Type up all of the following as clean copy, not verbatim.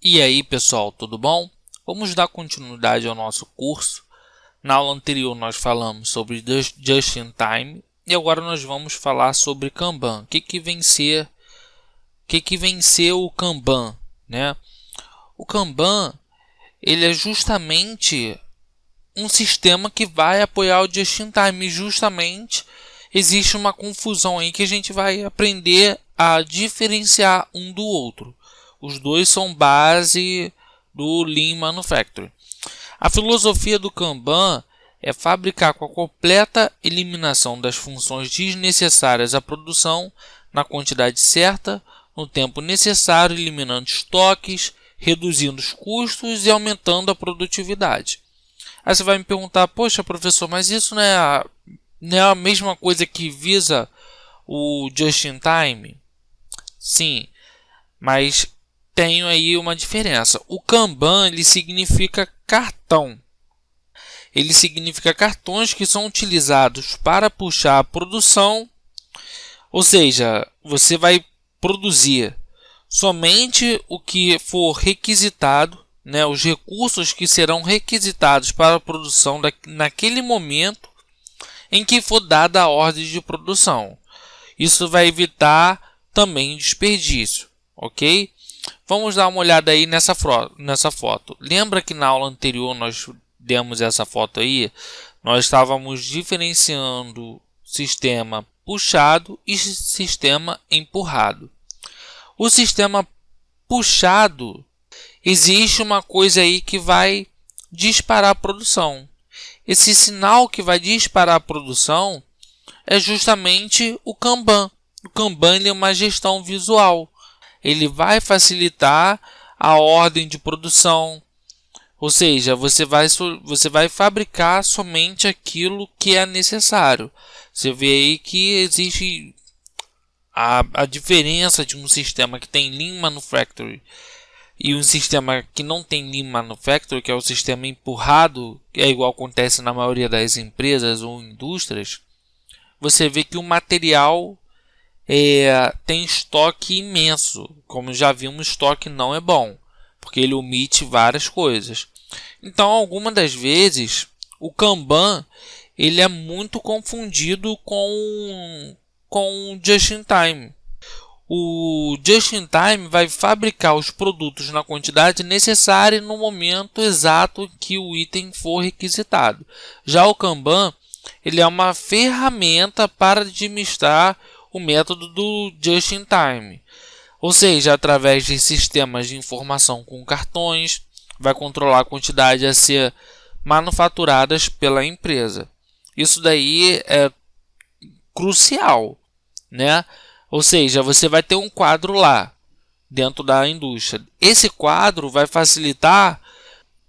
E aí pessoal, tudo bom? Vamos dar continuidade ao nosso curso. Na aula anterior nós falamos sobre Just in Time e agora nós vamos falar sobre Kanban. O que vem ser o Kanban, né? O Kanban, ele é justamente um sistema que vai apoiar o Just in Time. E justamente existe uma confusão aí que a gente vai aprender a diferenciar um do outro. Os dois são base do Lean Manufacturing. A filosofia do Kanban é fabricar com a completa eliminação das funções desnecessárias à produção na quantidade certa, no tempo necessário, eliminando estoques, reduzindo os custos e aumentando a produtividade. Aí você vai me perguntar, poxa professor, mas isso não é a mesma coisa que visa o Just in Time? Sim, mas tem aí uma diferença. O Kanban ele significa cartão. Ele significa cartões que são utilizados para puxar a produção, ou seja, você vai produzir somente o que for requisitado, né, os recursos que serão requisitados para a produção naquele momento em que for dada a ordem de produção. Isso vai evitar também desperdício, ok? Vamos dar uma olhada aí nessa foto. Lembra que na aula anterior nós demos essa foto aí? Nós estávamos diferenciando sistema puxado e sistema empurrado. O sistema puxado, existe uma coisa aí que vai disparar a produção. Esse sinal que vai disparar a produção é justamente o Kanban. O Kanban é uma gestão visual. Ele vai facilitar a ordem de produção, ou seja, você vai fabricar somente aquilo que é necessário. Você vê aí que existe a diferença de um sistema que tem Lean Manufacturing e um sistema que não tem Lean Manufacturing, que é o sistema empurrado, que é igual acontece na maioria das empresas ou indústrias. Você vê que o material tem estoque imenso. Como já vimos, estoque não é bom, porque ele omite várias coisas. Então, algumas das vezes, o Kanban ele é muito confundido com o Just in Time. O Just in Time vai fabricar os produtos na quantidade necessária no momento exato que o item for requisitado. Já o Kanban ele é uma ferramenta para administrar o método do Just in Time, ou seja, através de sistemas de informação com cartões, vai controlar a quantidade a ser manufaturadas pela empresa. Isso daí é crucial, né? Ou seja, você vai ter um quadro lá dentro da indústria. Esse quadro vai facilitar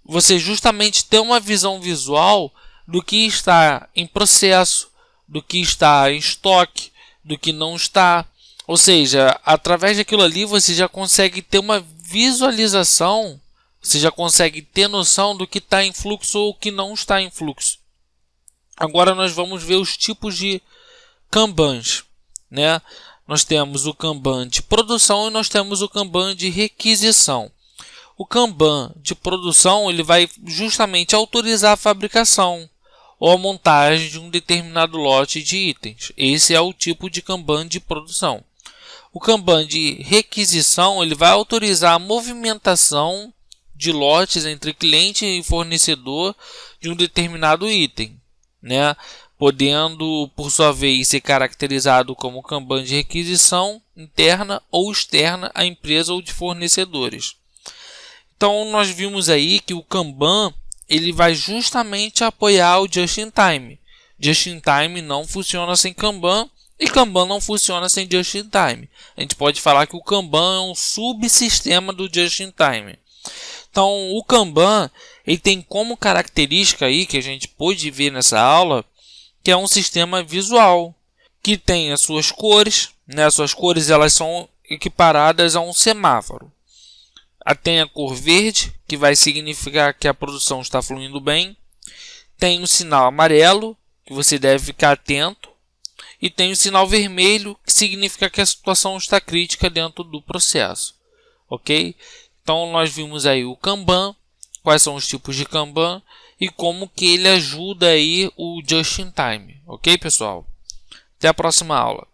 você justamente ter uma visão visual do que está em processo, do que está em estoque, do que não está. Ou seja, através daquilo ali você já consegue ter uma visualização, você já consegue ter noção do que está em fluxo ou o que não está em fluxo. Agora nós vamos ver os tipos de Kanbans, né? Nós temos o Kanban de produção e nós temos o Kanban de requisição. O Kanban de produção ele vai justamente autorizar a fabricação ou a montagem de um determinado lote de itens. Esse é o tipo de Kanban de produção. O Kanban de requisição ele vai autorizar a movimentação de lotes entre cliente e fornecedor de um determinado item, né? Podendo, por sua vez, ser caracterizado como Kanban de requisição interna ou externa à empresa ou de fornecedores. Então, nós vimos aí que o Kanban ele vai justamente apoiar o Just in Time. Just in Time não funciona sem Kanban e Kanban não funciona sem Just in Time. A gente pode falar que o Kanban é um subsistema do Just in Time. Então, o Kanban ele tem como característica aí que a gente pôde ver nessa aula, que é um sistema visual que tem as suas cores, né? As suas cores elas são equiparadas a um semáforo. Tem a cor verde, que vai significar que a produção está fluindo bem. Tem o sinal amarelo, que você deve ficar atento. E tem o sinal vermelho, que significa que a situação está crítica dentro do processo. Ok? Então nós vimos aí o Kanban, quais são os tipos de Kanban e como que ele ajuda aí o Just in Time, ok, pessoal? Até a próxima aula.